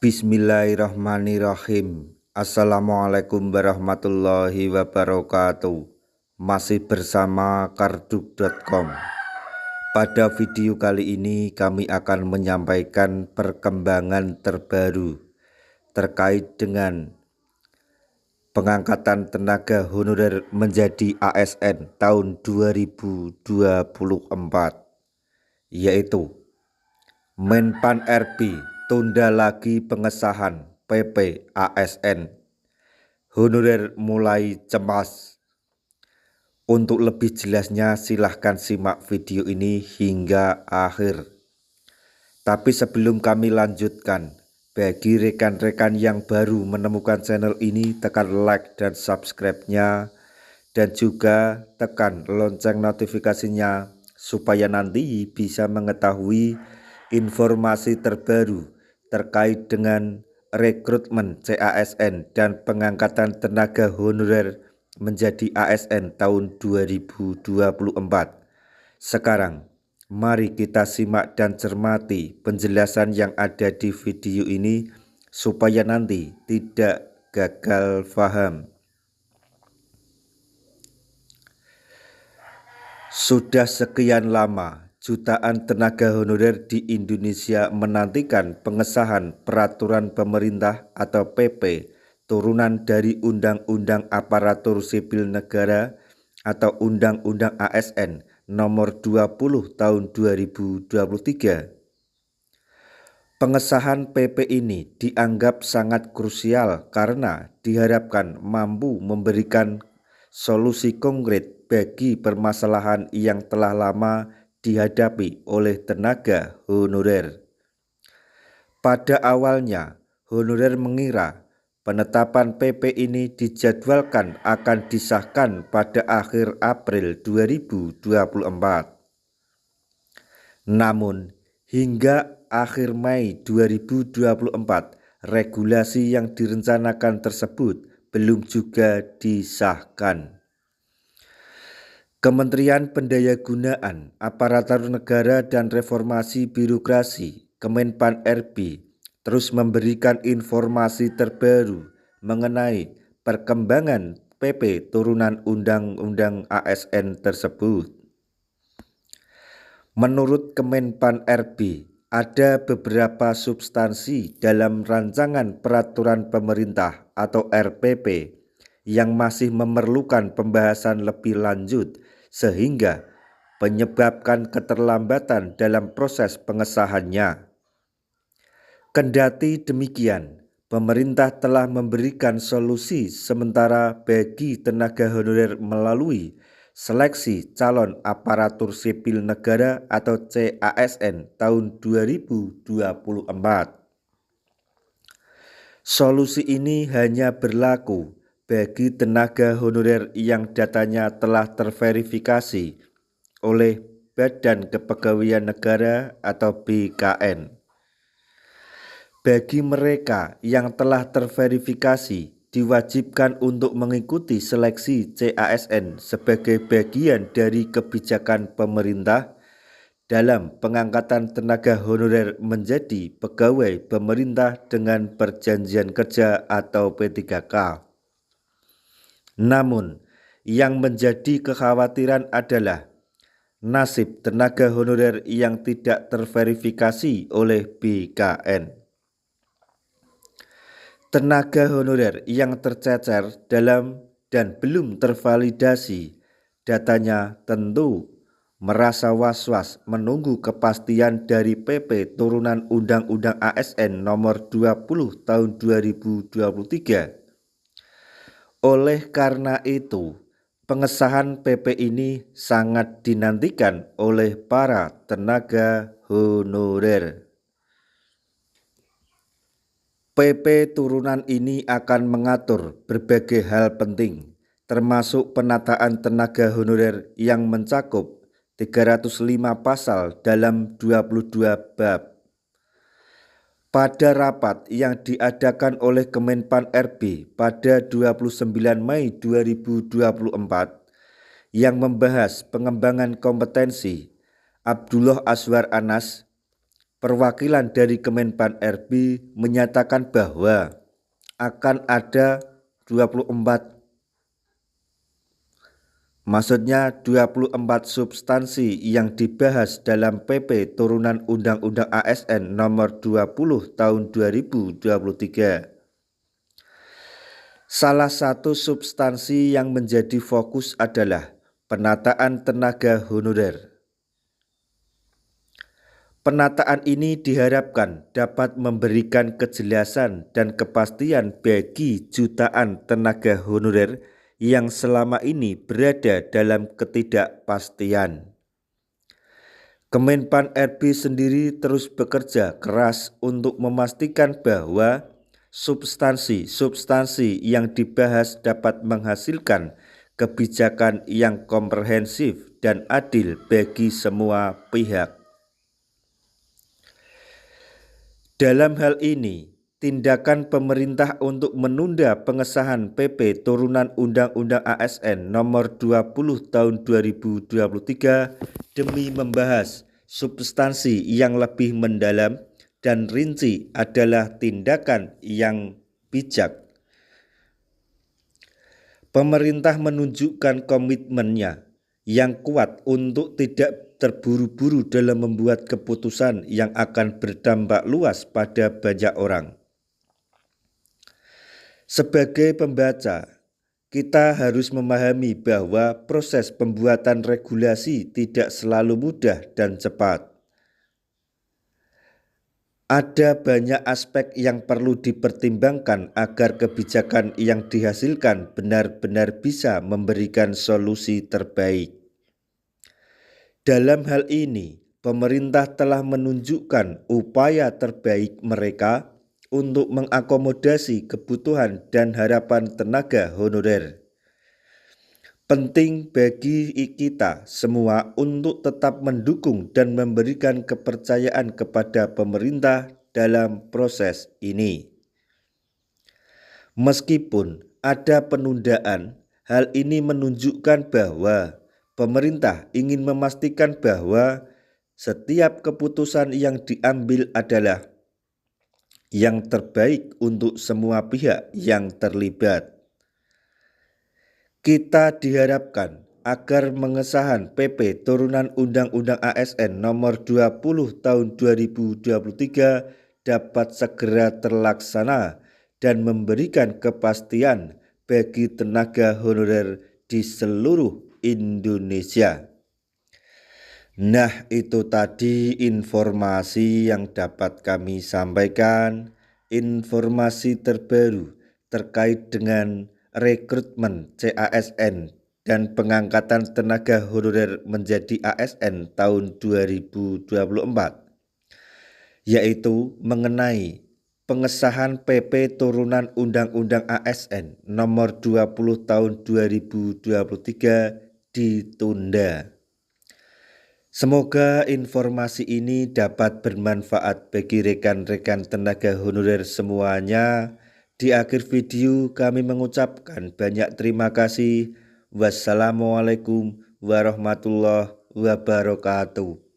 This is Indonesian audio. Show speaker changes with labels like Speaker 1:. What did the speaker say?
Speaker 1: Bismillahirrahmanirrahim. Assalamualaikum warahmatullahi wabarakatuh. Masih bersama karduk.com. Pada video kali ini kami akan menyampaikan perkembangan terbaru terkait dengan pengangkatan tenaga honorer menjadi ASN tahun 2024, yaitu Menpan RB tunda lagi pengesahan PP ASN honorer mulai cemas. Untuk lebih jelasnya silahkan simak video ini hingga akhir. Tapi sebelum kami lanjutkan, bagi rekan-rekan yang baru menemukan channel ini, tekan like dan subscribe-nya, dan juga tekan lonceng notifikasinya supaya nanti bisa mengetahui informasi terbaru terkait dengan rekrutmen CASN dan pengangkatan tenaga honorer menjadi ASN tahun 2024. Sekarang mari kita simak dan cermati penjelasan yang ada di video ini supaya nanti tidak gagal paham. Sudah sekian lama jutaan tenaga honorer di Indonesia menantikan pengesahan peraturan pemerintah atau PP turunan dari Undang-Undang Aparatur Sipil Negara atau Undang-Undang ASN Nomor 20 Tahun 2023. Pengesahan PP ini dianggap sangat krusial karena diharapkan mampu memberikan solusi konkret bagi permasalahan yang telah lama dihadapi oleh tenaga honorer. Pada awalnya, honorer mengira penetapan PP ini dijadwalkan akan disahkan pada akhir April 2024. Namun, hingga akhir Mei 2024, regulasi yang direncanakan tersebut belum juga disahkan. Kementerian Pendayagunaan Aparatur Negara dan Reformasi Birokrasi Kemenpan RB terus memberikan informasi terbaru mengenai perkembangan PP turunan Undang-Undang ASN tersebut. Menurut Kemenpan RB, ada beberapa substansi dalam rancangan peraturan pemerintah atau RPP yang masih memerlukan pembahasan lebih lanjut sehingga menyebabkan keterlambatan dalam proses pengesahannya. Kendati demikian, pemerintah telah memberikan solusi sementara bagi tenaga honorer melalui Seleksi Calon Aparatur Sipil Negara atau CASN tahun 2024. Solusi ini hanya berlaku bagi tenaga honorer yang datanya telah terverifikasi oleh Badan Kepegawaian Negara atau BKN. Bagi mereka yang telah terverifikasi, diwajibkan untuk mengikuti seleksi CASN sebagai bagian dari kebijakan pemerintah dalam pengangkatan tenaga honorer menjadi pegawai pemerintah dengan perjanjian kerja atau P3K. Namun, yang menjadi kekhawatiran adalah nasib tenaga honorer yang tidak terverifikasi oleh BKN. Tenaga honorer yang tercecer dalam dan belum tervalidasi datanya tentu merasa was-was menunggu kepastian dari PP turunan Undang-Undang ASN Nomor 20 Tahun 2023. Oleh karena itu, pengesahan PP ini sangat dinantikan oleh para tenaga honorer. PP turunan ini akan mengatur berbagai hal penting, termasuk penataan tenaga honorer yang mencakup 305 pasal dalam 22 bab. Pada rapat yang diadakan oleh Kemenpan RB pada 29 Mei 2024 yang membahas pengembangan kompetensi, Abdullah Azwar Anas, perwakilan dari Kemenpan RB menyatakan bahwa akan ada 24 substansi yang dibahas dalam PP turunan Undang-Undang ASN nomor 20 tahun 2023. Salah satu substansi yang menjadi fokus adalah penataan tenaga honorer. Penataan ini diharapkan dapat memberikan kejelasan dan kepastian bagi jutaan tenaga honorer yang selama ini berada dalam ketidakpastian. Kemenpan RB sendiri terus bekerja keras untuk memastikan bahwa substansi yang dibahas dapat menghasilkan kebijakan yang komprehensif dan adil bagi semua pihak. Dalam hal ini, tindakan pemerintah untuk menunda pengesahan PP turunan Undang-Undang ASN nomor 20 tahun 2023 demi membahas substansi yang lebih mendalam dan rinci adalah tindakan yang bijak. Pemerintah menunjukkan komitmennya yang kuat untuk tidak terburu-buru dalam membuat keputusan yang akan berdampak luas pada banyak orang. Sebagai pembaca, kita harus memahami bahwa proses pembuatan regulasi tidak selalu mudah dan cepat. Ada banyak aspek yang perlu dipertimbangkan agar kebijakan yang dihasilkan benar-benar bisa memberikan solusi terbaik. Dalam hal ini, pemerintah telah menunjukkan upaya terbaik mereka untuk mengakomodasi kebutuhan dan harapan tenaga honorer. Penting bagi kita semua untuk tetap mendukung dan memberikan kepercayaan kepada pemerintah dalam proses ini. Meskipun ada penundaan, hal ini menunjukkan bahwa pemerintah ingin memastikan bahwa setiap keputusan yang diambil adalah yang terbaik untuk semua pihak yang terlibat. Kita diharapkan agar mengesahan PP turunan Undang-Undang ASN nomor 20 tahun 2023 dapat segera terlaksana dan memberikan kepastian bagi tenaga honorer di seluruh Indonesia. Nah, itu tadi informasi yang dapat kami sampaikan, informasi terbaru terkait dengan rekrutmen CASN dan pengangkatan tenaga honorer menjadi ASN tahun 2024, yaitu mengenai pengesahan PP turunan Undang-Undang ASN nomor 20 tahun 2023 ditunda. Semoga informasi ini dapat bermanfaat bagi rekan-rekan tenaga honorer semuanya. Di akhir video kami mengucapkan banyak terima kasih. Wassalamualaikum warahmatullahi wabarakatuh.